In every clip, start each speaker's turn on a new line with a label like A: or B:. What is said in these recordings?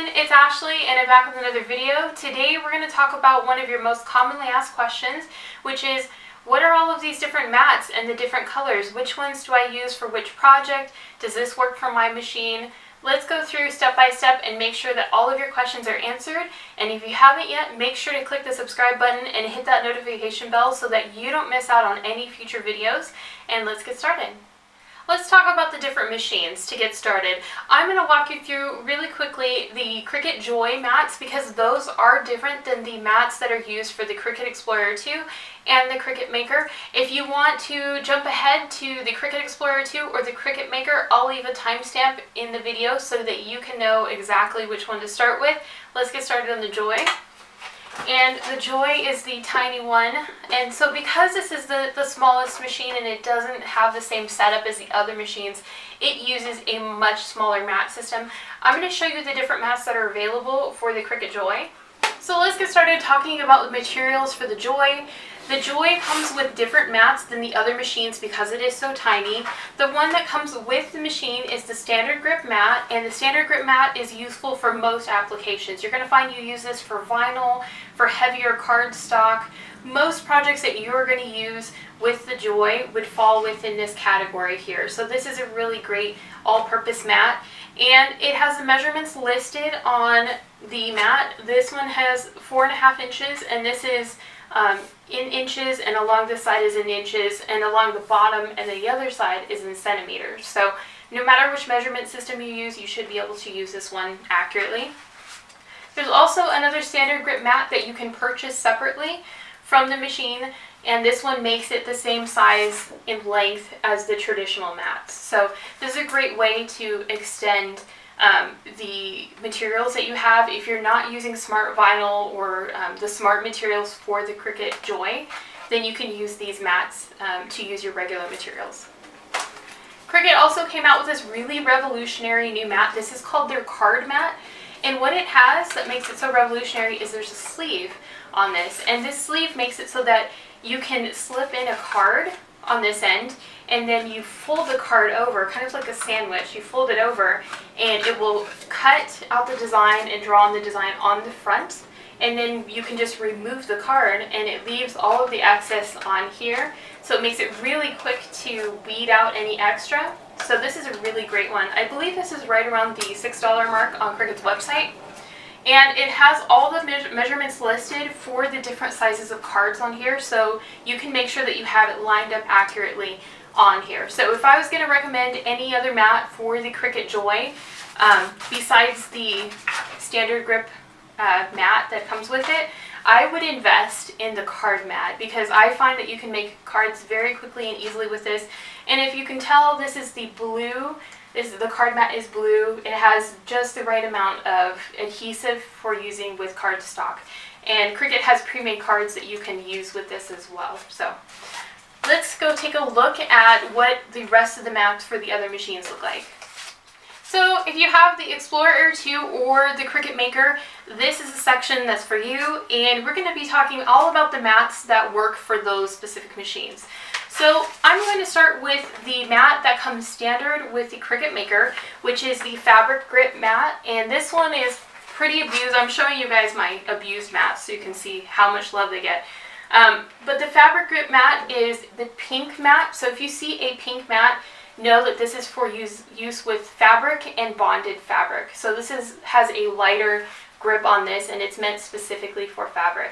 A: everyone, it's Ashley and I'm back with another video. Today we're going to talk about one of your most commonly asked questions, which is what are all of these different mats and the different colors? Which ones do I use for which project? Does this work for my machine? Let's go through step by step and make sure that all of your questions are answered. And if you haven't yet, make sure to click the subscribe button and hit that notification bell so that you don't miss out on any future videos. And let's get started. Let's talk about the different machines to get started. I'm going to walk you through really quickly the Cricut Joy mats because those are different than the mats that are used for the Cricut Explorer 2 and the Cricut Maker. If you want to jump ahead to the Cricut Explorer 2 or the Cricut Maker, I'll leave a timestamp in the video so that you can know exactly which one to start with. Let's get started on the Joy. And the Joy is the tiny one, and so because this is the smallest machine and it doesn't have the same setup as the other machines, it uses a much smaller mat system. I'm going to show you the different mats that are available for the Cricut Joy. So let's get started talking about the materials for the Joy. The Joy comes with different mats than the other machines because it is so tiny. The one that comes with the machine is the StandardGrip Mat, and the StandardGrip Mat is useful for most applications. You're going to find you use this for vinyl, for heavier cardstock. Most projects that you're going to use with the Joy would fall within this category here. So this is a really great all-purpose mat, and it has the measurements listed on the mat. This one has 4.5 inches, and this is in inches, and along this side is in inches, and along the bottom and the other side is in centimeters. So no matter which measurement system you use, you should be able to use this one accurately. There's also another StandardGrip mat that you can purchase separately from the machine, and this one makes it the same size in length as the traditional mats. So this is a great way to extend the materials that you have. If you're not using smart vinyl or the smart materials for the Cricut Joy, then you can use these mats to use your regular materials. Cricut also came out with this really revolutionary new mat. This is called their CardMat, and what it has that makes it so revolutionary is there's a sleeve on this, and this sleeve makes it so that you can slip in a card on this end, and then you fold the card over, kind of like a sandwich. You fold it over and it will cut out the design and draw on the design on the front, and then you can just remove the card and it leaves all of the excess on here, so it makes it really quick to weed out any extra. So this is a really great one. I believe this is right around the $6 mark on Cricut's website. And it has all the measurements listed for the different sizes of cards on here, so you can make sure that you have it lined up accurately on here. So if I was going to recommend any other mat for the Cricut Joy, besides the StandardGrip mat that comes with it, I would invest in the CardMat because I find that you can make cards very quickly and easily with this. And if you can tell, this is the blue. The CardMat is blue. It has just the right amount of adhesive for using with cardstock. And Cricut has pre-made cards that you can use with this as well. So let's go take a look at what the rest of the mats for the other machines look like. So if you have the Explorer 2 or the Cricut Maker, this is a section that's for you, and we're going to be talking all about the mats that work for those specific machines. So I'm going to start with the mat that comes standard with the Cricut Maker, which is the FabricGrip Mat, and this one is pretty abused. I'm showing you guys my abused mats so you can see how much love they get. But the FabricGrip Mat is the pink mat, so if you see a pink mat, know that this is for use with fabric and bonded fabric. So this has a lighter grip on this, and it's meant specifically for fabric.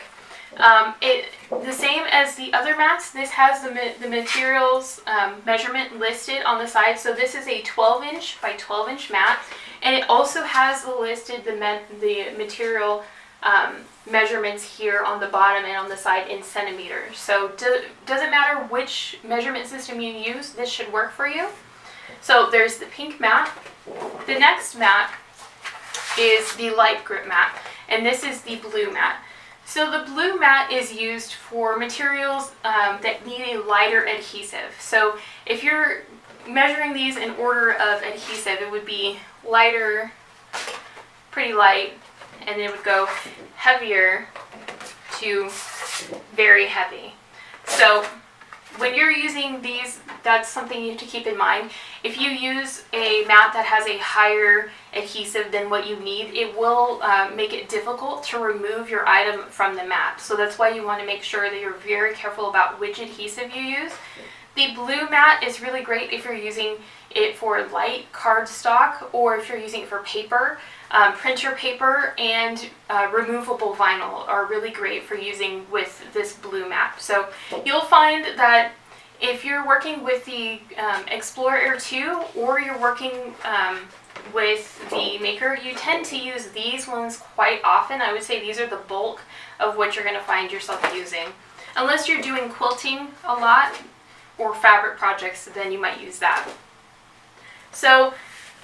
A: The same as the other mats, this has the materials measurement listed on the side. So this is a 12-inch by 12-inch mat, and it also has listed the material measurements here on the bottom and on the side in centimeters. So doesn't matter which measurement system you use, this should work for you. So there's the pink mat. The next mat is the LightGrip Mat, and this is the blue mat. So the blue mat is used for materials that need a lighter adhesive. So if you're measuring these in order of adhesive, it would be lighter, pretty light, and it would go heavier to very heavy. So when you're using these, that's something you have to keep in mind. If you use a mat that has a higher adhesive than what you need, it will make it difficult to remove your item from the mat. So that's why you want to make sure that you're very careful about which adhesive you use. The blue mat is really great if you're using it for light cardstock, or if you're using it for paper. Printer paper and removable vinyl are really great for using with this blue mat. So you'll find that if you're working with the Explorer Air 2, or you're working with the Maker, you tend to use these ones quite often. I would say these are the bulk of what you're going to find yourself using. Unless you're doing quilting a lot or fabric projects, then you might use that. So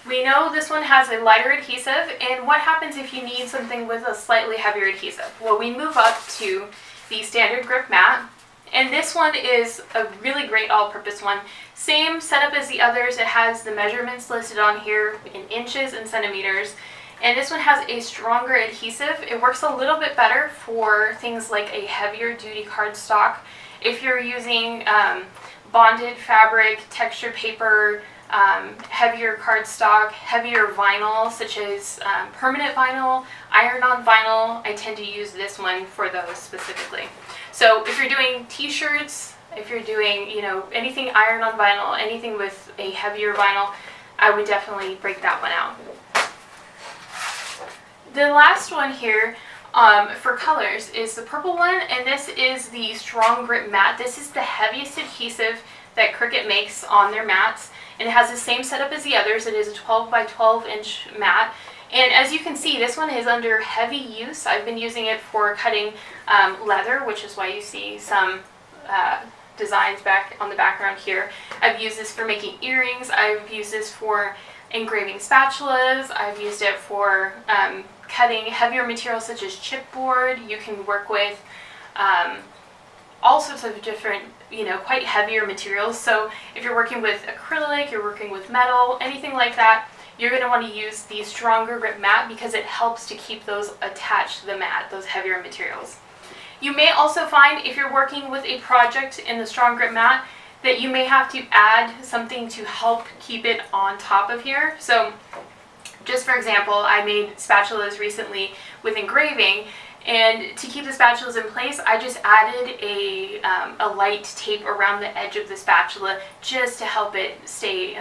A: we know this one has a lighter adhesive, and what happens if you need something with a slightly heavier adhesive? Well, we move up to the StandardGrip Mat, and this one is a really great all-purpose one. Same setup as the others. It has the measurements listed on here in inches and centimeters, and this one has a stronger adhesive. It works a little bit better for things like a heavier duty cardstock. If you're using bonded fabric, textured paper, heavier cardstock, heavier vinyl, such as permanent vinyl, iron-on vinyl, I tend to use this one for those specifically. So if you're doing t-shirts, if you're doing, anything iron-on vinyl, anything with a heavier vinyl, I would definitely break that one out. The last one here for colors is the purple one, and this is the StrongGrip Mat. This is the heaviest adhesive that Cricut makes on their mats, and it has the same setup as the others. It is a 12 by 12 inch mat, and as you can see, this one is under heavy use. I've been using it for cutting leather, which is why you see some designs back on the background here. I've used this for making earrings. I've used this for engraving spatulas. I've used it for cutting heavier materials such as chipboard. You can work with all sorts of different, quite heavier materials. So if you're working with acrylic, you're working with metal, anything like that, you're going to want to use the StrongGrip Mat because it helps to keep those attached to the mat, those heavier materials. You may also find, if you're working with a project in the StrongGrip Mat, that you may have to add something to help keep it on top of here. So just for example, I made spatulas recently with engraving, and to keep the spatulas in place, I just added a light tape around the edge of the spatula just to help it stay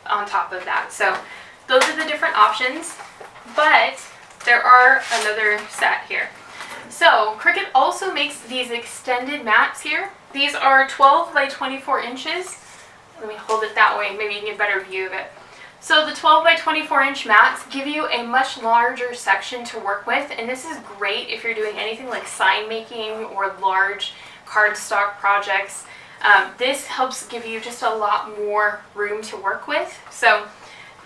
A: on top of that. So those are the different options, but there are another set here. So Cricut also makes these extended mats here. These are 12 by 24 inches. Let me hold it that way, maybe you can get a better view of it. So the 12 by 24 inch mats give you a much larger section to work with, and this is great if you're doing anything like sign making or large cardstock projects. This helps give you just a lot more room to work with. So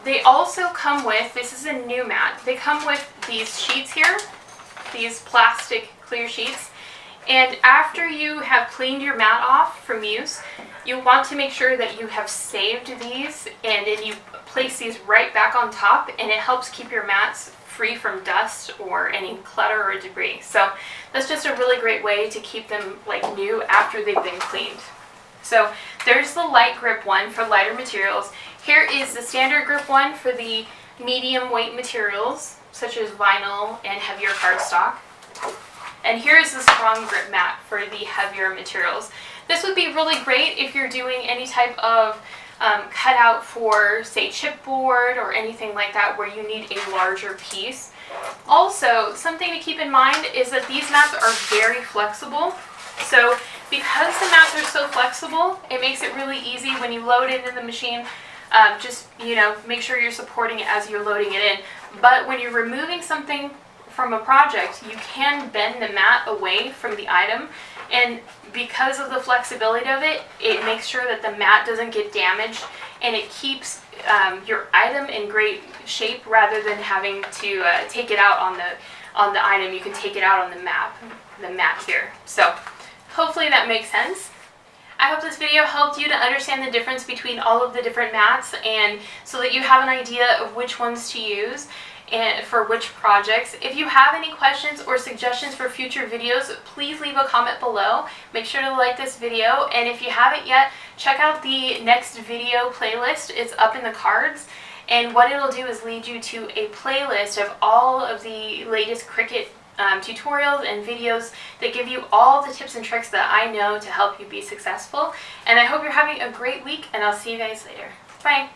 A: they also come with, this is a new mat, they come with these sheets here, these plastic clear sheets. And after you have cleaned your mat off from use, you want to make sure that you have saved these, and then you place these right back on top, and it helps keep your mats free from dust or any clutter or debris. So that's just a really great way to keep them like new after they've been cleaned. So there's the LightGrip one for lighter materials. Here is the StandardGrip one for the medium weight materials, such as vinyl and heavier cardstock. And here is the StrongGrip Mat for the heavier materials. This would be really great if you're doing any type of cutout for, say, chipboard or anything like that where you need a larger piece. Also, something to keep in mind is that these mats are very flexible. So because the mats are so flexible, it makes it really easy when you load it in the machine. Just, make sure you're supporting it as you're loading it in. But when you're removing something from a project, you can bend the mat away from the item, and because of the flexibility of it, it makes sure that the mat doesn't get damaged, and it keeps your item in great shape rather than having to take it out on the item. You can take it out on the mat here. So hopefully that makes sense. I hope this video helped you to understand the difference between all of the different mats, and so that you have an idea of which ones to use. and for which projects. If you have any questions or suggestions for future videos, please leave a comment below. Make sure to like this video, and if you haven't yet, check out the next video playlist. It's up in the cards, and what it'll do is lead you to a playlist of all of the latest Cricut tutorials and videos that give you all the tips and tricks that I know to help you be successful. And I hope you're having a great week, and I'll see you guys later. Bye!